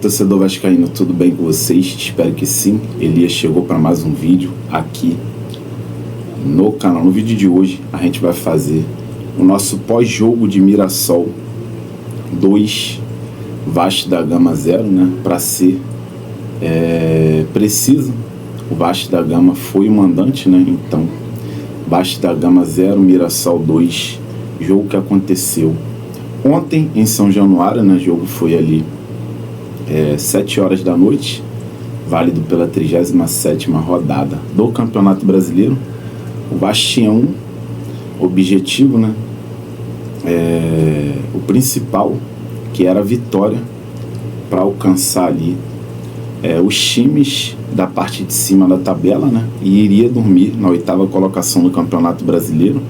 torcedor vascaíno, tudo bem com vocês? Espero que sim. Elias chegou para mais um vídeo aqui no canal. No vídeo de hoje a gente vai fazer o nosso pós-jogo de Mirassol 2, Vasco da Gama 0, né? Para ser preciso, o Vasco da Gama foi o mandante, né? Então, Vasco da Gama 0, Mirassol 2, jogo que aconteceu ontem em São Januário, né? O jogo foi ali 7 horas da noite, válido pela 37ª rodada do Campeonato Brasileiro. O Vasco tinha um objetivo, né? O principal, que era a vitória, para alcançar ali os times da parte de cima da tabela, né? E iria dormir na 8ª colocação do Campeonato Brasileiro.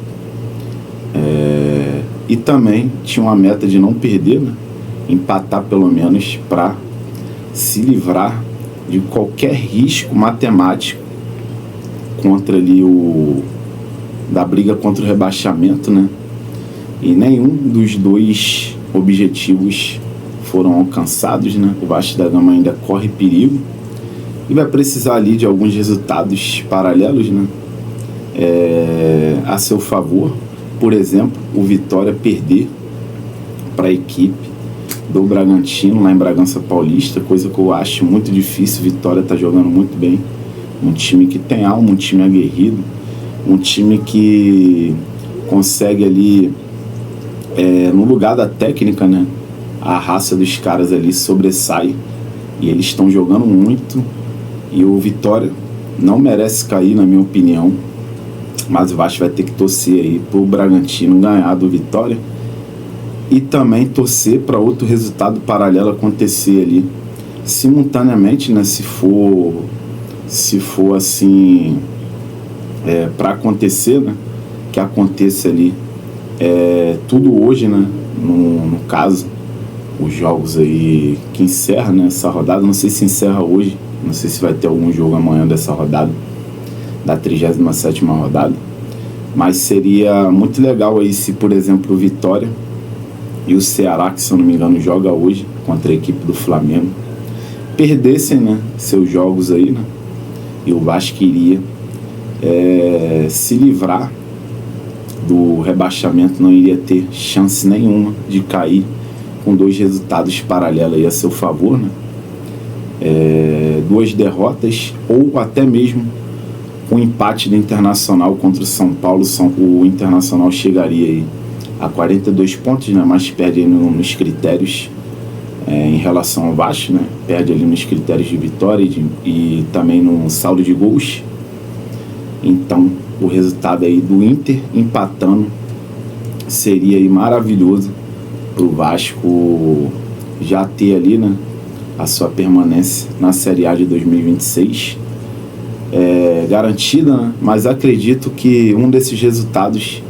E também tinha uma meta de não perder, né? Empatar pelo menos, para se livrar de qualquer risco matemático contra ali da briga contra o rebaixamento, né? E nenhum dos dois objetivos foram alcançados, né? O Vasco da Gama ainda corre perigo e vai precisar ali de alguns resultados paralelos, né? A seu favor. Por exemplo, o Vitória perder para a equipe do Bragantino lá em Bragança Paulista, coisa que eu acho muito difícil. Vitória está jogando muito bem, um time que tem alma, um time aguerrido, um time que consegue ali no lugar da técnica, né? A raça dos caras ali sobressai e eles estão jogando muito, e o Vitória não merece cair, na minha opinião, mas o Vasco vai ter que torcer aí pro Bragantino ganhar do Vitória e também torcer para outro resultado paralelo acontecer ali simultaneamente, né? Se for assim para acontecer, né? Que aconteça ali tudo hoje, né? No caso, os jogos aí que encerra, né, essa rodada. Não sei se encerra hoje, não sei se vai ter algum jogo amanhã dessa rodada, da 37ª rodada, mas seria muito legal aí se, por exemplo, o Vitória e o Ceará, que se eu não me engano joga hoje contra a equipe do Flamengo, perdessem, né, seus jogos aí, né, e o Vasco iria se livrar do rebaixamento, não iria ter chance nenhuma de cair com dois resultados paralelos aí a seu favor, né? Duas derrotas ou até mesmo um empate do Internacional contra o São Paulo. O Internacional chegaria aí a 42 pontos, né? Mas perde aí nos critérios em relação ao Vasco, né? Perde ali nos critérios de vitória e também no saldo de gols. Então, o resultado aí do Inter empatando seria aí maravilhoso para o Vasco já ter ali, né, a sua permanência na Série A de 2026 garantida, né? Mas acredito que um desses resultados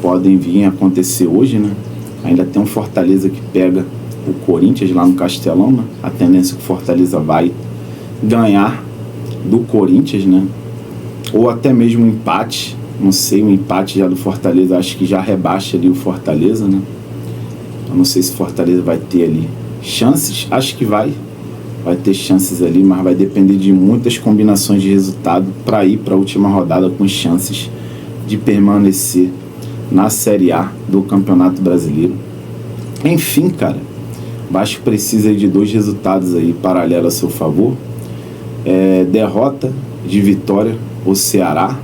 podem vir a acontecer hoje, né? Ainda tem um Fortaleza que pega o Corinthians lá no Castelão, né? A tendência é que o Fortaleza vai ganhar do Corinthians, né? Ou até mesmo um empate, não sei, um empate já do Fortaleza, acho que já rebaixa ali o Fortaleza, né? Eu não sei se o Fortaleza vai ter ali chances, acho que vai ter chances ali, mas vai depender de muitas combinações de resultado para ir para a última rodada com chances de permanecer na Série A do Campeonato Brasileiro. Enfim, cara, o Vasco precisa de dois resultados aí paralelos a seu favor. Derrota de Vitória ou Ceará,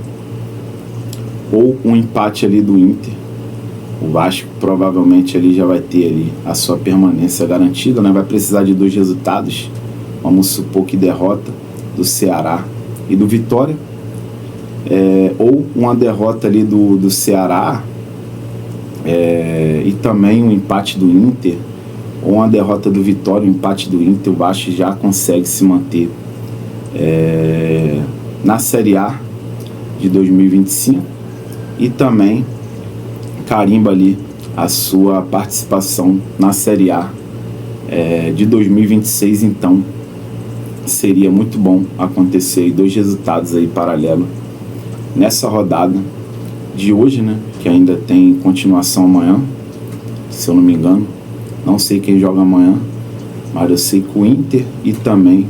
ou um empate ali do Inter. O Vasco provavelmente ali já vai ter ali a sua permanência garantida, né? Vai precisar de dois resultados. Vamos supor que derrota do Ceará e do Vitória, ou uma derrota ali do Ceará e também um empate do Inter, ou uma derrota do Vitória, um empate do Inter. O Vasco já consegue se manter na Série A de 2025 e também carimba ali a sua participação na Série A de 2026. Então seria muito bom acontecer aí dois resultados aí paralelos nessa rodada de hoje, né? Que ainda tem continuação amanhã, se eu não me engano. Não sei quem joga amanhã, mas eu sei que o Inter e também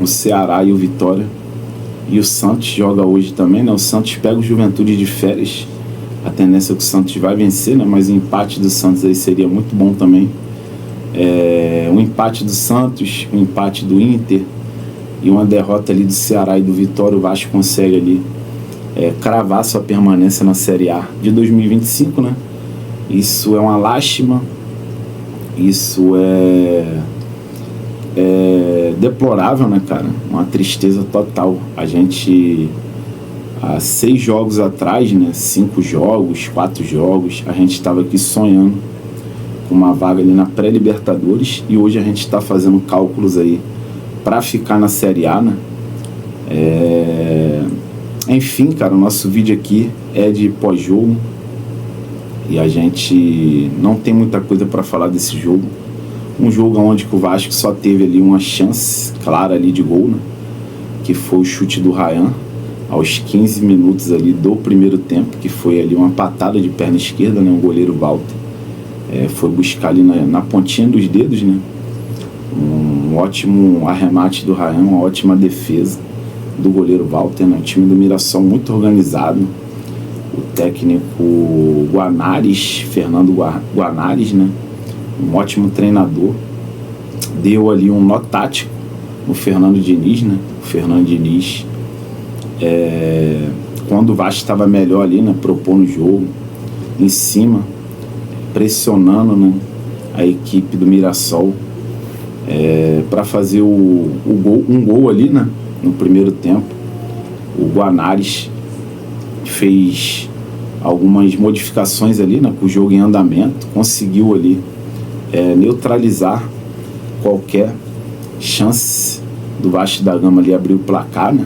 o Ceará e o Vitória e o Santos joga hoje também, né? O Santos pega o Juventude de férias, a tendência é que o Santos vai vencer, né? Mas o empate do Santos aí seria muito bom também. Um empate do Santos, um empate do Inter e uma derrota ali do Ceará e do Vitória, o Vasco consegue ali cravar sua permanência na Série A de 2025, né? Isso é uma lástima, isso é deplorável, né, cara? Uma tristeza total. A gente, há 6 jogos atrás, né, 5 jogos, 4 jogos, a gente estava aqui sonhando com uma vaga ali na pré-Libertadores e hoje a gente está fazendo cálculos aí para ficar na Série A, né? Enfim, cara, o nosso vídeo aqui é de pós-jogo e a gente não tem muita coisa para falar desse jogo. Um jogo onde o Vasco só teve ali uma chance clara ali de gol, né? Que foi o chute do Ryan aos 15 minutos ali do primeiro tempo, que foi ali uma patada de perna esquerda, né? O goleiro Walter foi buscar ali na pontinha dos dedos, né? Um ótimo arremate do Ryan, uma ótima defesa do goleiro Walter, né? O time do Mirassol muito organizado. O técnico Guanares, Fernando Guanares, né? Um ótimo treinador, deu ali um nó tático no Fernando Diniz, né? O Fernando Diniz, quando o Vasco estava melhor ali, né? Propondo o jogo, em cima, pressionando, né? A equipe do Mirassol para fazer um gol ali, né? No primeiro tempo. O Guanares fez algumas modificações ali, né? Com o jogo em andamento, conseguiu ali neutralizar qualquer chance do Vasco da Gama ali abrir o placar, né?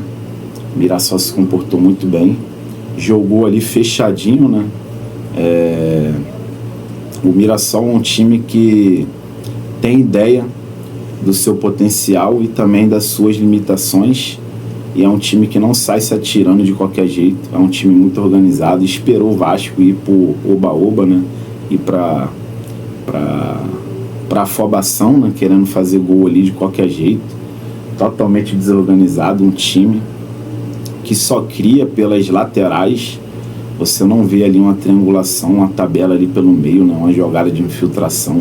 O Mirassol se comportou muito bem, jogou ali fechadinho, né? O Mirassol é um time que tem ideia do seu potencial e também das suas limitações, e é um time que não sai se atirando de qualquer jeito, é um time muito organizado, esperou o Vasco ir pro oba-oba, né? Ir para afobação, né? Querendo fazer gol ali de qualquer jeito, totalmente desorganizado, um time que só cria pelas laterais, você não vê ali uma triangulação, uma tabela ali pelo meio, né? Uma jogada de infiltração.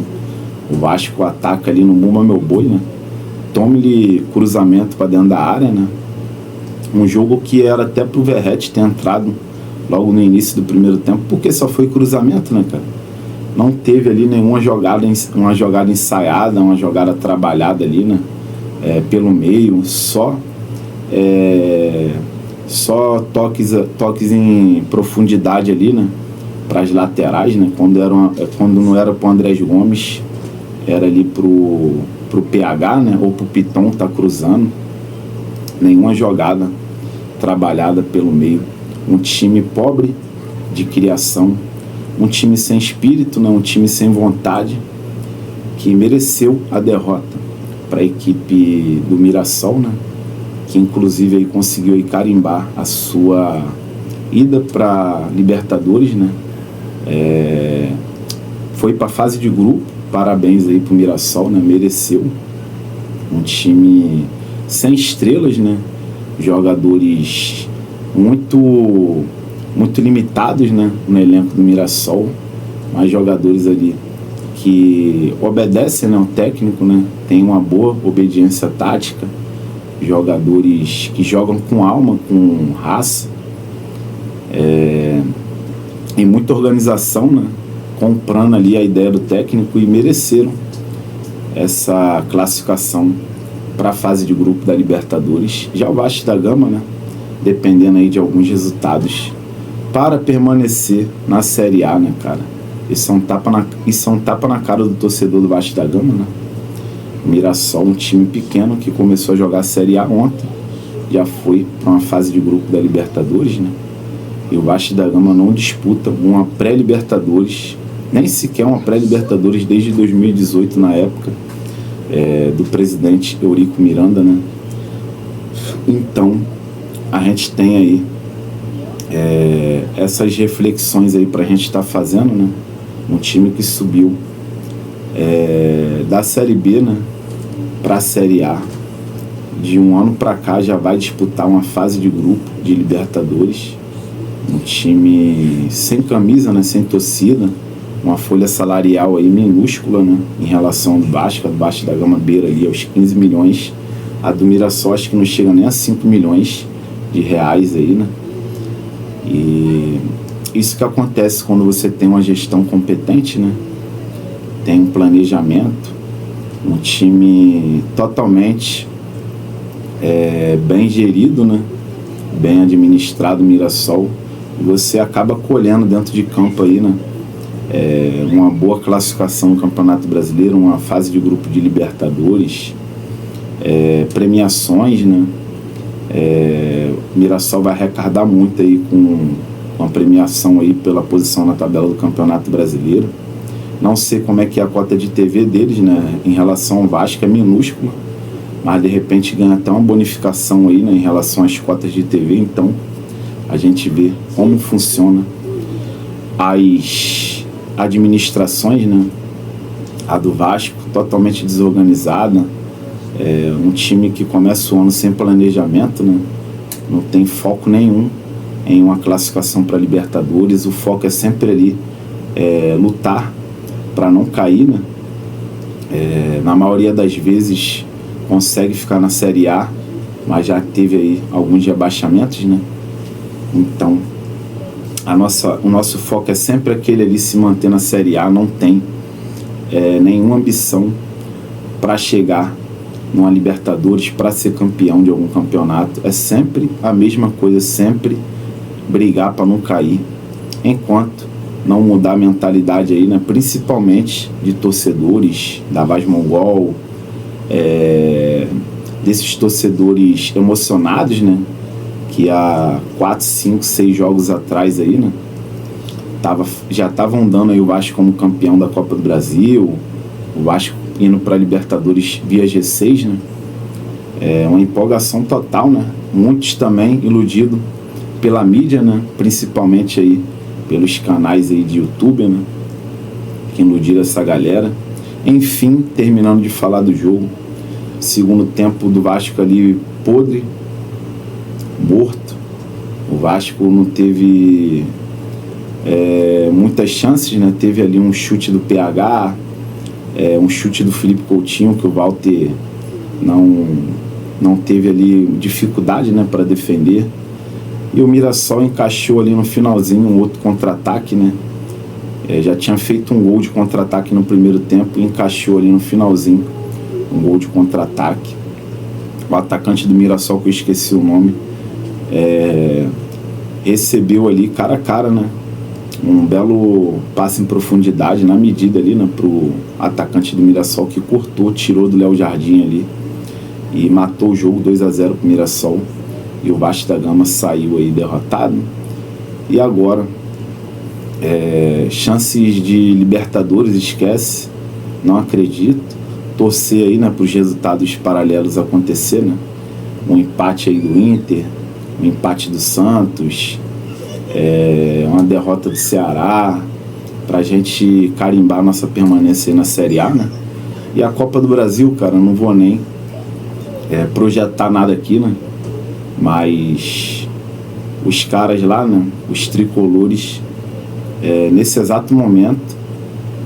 O Vasco ataca ali no Bumba Meu Boi, né? Tome-lhe cruzamento para dentro da área, né? Um jogo que era até pro Verratti ter entrado logo no início do primeiro tempo, porque só foi cruzamento, né, cara? Não teve ali nenhuma jogada, uma jogada ensaiada, uma jogada trabalhada ali, né? Pelo meio, só toques em profundidade ali, né? Para as laterais, né? Quando não era pro Andrés Gomes, era ali pro PH, né? Ou pro Piton tá cruzando. Nenhuma jogada trabalhada pelo meio. Um time pobre de criação, um time sem espírito, né? Um time sem vontade, que mereceu a derrota para a equipe do Mirassol, né? Que inclusive aí conseguiu aí carimbar a sua ida para Libertadores, né? Foi para a fase de grupo, parabéns aí pro Mirassol, né? Mereceu. Um time sem estrelas, né? Jogadores muito limitados, né? No elenco do Mirassol, mas jogadores ali que obedecem, né? O técnico, né? Tem uma boa obediência tática, jogadores que jogam com alma, com raça, e muita organização, né? Comprando ali a ideia do técnico, e mereceram essa classificação para a fase de grupo da Libertadores. Já o Vasco da Gama, né? Dependendo aí de alguns resultados para permanecer na Série A, né, cara? Isso é um tapa na cara do torcedor do Vasco da Gama, né? O Mirassol, um time pequeno que começou a jogar a Série A ontem, já foi para uma fase de grupo da Libertadores, né? E o Vasco da Gama não disputa uma pré-Libertadores, nem sequer uma pré-Libertadores desde 2018, na época do presidente Eurico Miranda, né? Então, a gente tem aí essas reflexões aí pra gente estar fazendo, né? Um time que subiu Da Série B, né, para a Série A. De um ano para cá já vai disputar uma fase de grupo de Libertadores. Um time sem camisa, né, sem torcida, uma folha salarial aí minúscula, né, em relação ao Vasco. A do Vasco da Gama beira ali aos 15 milhões. A do Mirassol acho que não chega nem a 5 milhões de reais aí, né? E isso que acontece quando você tem uma gestão competente, né? Tem um planejamento, um time totalmente bem gerido, né? Bem administrado, Mirassol. E você acaba colhendo dentro de campo aí, né? Uma boa classificação no Campeonato Brasileiro, uma fase de grupo de Libertadores, premiações, né? Mirassol vai arrecadar muito aí com a premiação aí pela posição na tabela do Campeonato Brasileiro. Não sei como é que é a cota de TV deles, né? Em relação ao Vasco é minúscula, mas de repente ganha até uma bonificação aí, né? Em relação às cotas de TV. Então a gente vê como funciona as administrações, né? A do Vasco totalmente desorganizada, um time que começa o ano sem planejamento, né? Não tem foco nenhum em uma classificação para Libertadores. O foco é sempre ali lutar para não cair, né? Na maioria das vezes consegue ficar na Série A, mas já teve aí alguns rebaixamentos, né? Então o nosso foco é sempre aquele ali, se manter na Série A. Não tem nenhuma ambição para chegar numa Libertadores, para ser campeão de algum campeonato. É sempre a mesma coisa, sempre brigar para não cair, enquanto não mudar a mentalidade aí, né? Principalmente de torcedores da Vaz Mongol, desses torcedores emocionados, né? Que há 4, 5, 6 jogos atrás aí, né? Já estavam dando aí o Vasco como campeão da Copa do Brasil, o Vasco indo para a Libertadores via G6, né? Uma empolgação total, né? Muitos também iludidos pela mídia, né? Principalmente aí pelos canais aí de YouTube, né? Que iludiram essa galera. Enfim, terminando de falar do jogo, segundo tempo do Vasco ali podre, morto. O Vasco não teve muitas chances, né? Teve ali um chute do PH, um chute do Felipe Coutinho, que o Walter não teve ali dificuldade, né, para defender. E o Mirassol encaixou ali no finalzinho um outro contra-ataque, né? Já tinha feito um gol de contra-ataque no primeiro tempo e encaixou ali no finalzinho um gol de contra-ataque. O atacante do Mirassol, que eu esqueci o nome, recebeu ali cara a cara, né? Um belo passe em profundidade na medida ali, né, pro atacante do Mirassol, que cortou, tirou do Léo Jardim ali e matou o jogo. 2-0 pro Mirassol, e o Vasco da Gama saiu aí derrotado. E agora chances de Libertadores, esquece, não acredito. Torcer aí, né, pros resultados paralelos acontecer, né? Um empate aí do Inter, um empate do Santos, uma derrota do Ceará, pra gente carimbar nossa permanência aí na Série A, né? E a Copa do Brasil, cara, não vou nem projetar nada aqui, né? Mas os caras lá, né, os tricolores, nesse exato momento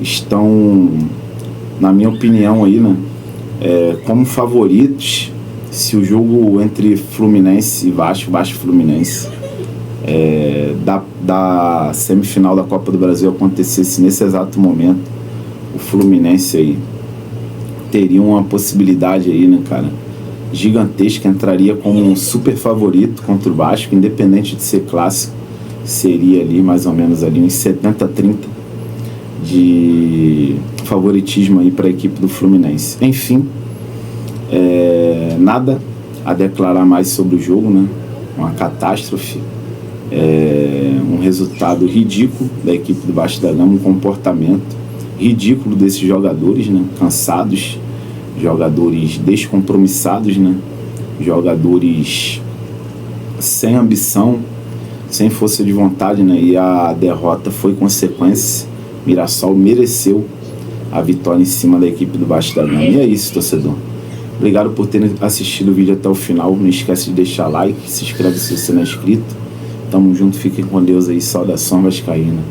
estão, na minha opinião aí, né, como favoritos. Se o jogo entre Fluminense e Vasco e Fluminense da semifinal da Copa do Brasil acontecesse nesse exato momento, o Fluminense aí teria uma possibilidade aí, né, cara, gigantesca. Entraria como um super favorito contra o Vasco, independente de ser clássico. Seria ali mais ou menos ali uns 70-30 de favoritismo aí para a equipe do Fluminense. Enfim, nada a declarar mais sobre o jogo, né? Uma catástrofe, um resultado ridículo da equipe do Vasco da Gama, um comportamento ridículo desses jogadores, né? Cansados, jogadores descompromissados, né? Jogadores sem ambição, sem força de vontade, né? E a derrota foi consequência. Mirassol mereceu a vitória em cima da equipe do Vasco da Gama. E é isso, torcedor. Obrigado por terem assistido o vídeo até o final. Não esquece de deixar like, se inscreve se você não é inscrito. Tamo junto, fiquem com Deus aí. Saudação vascaína.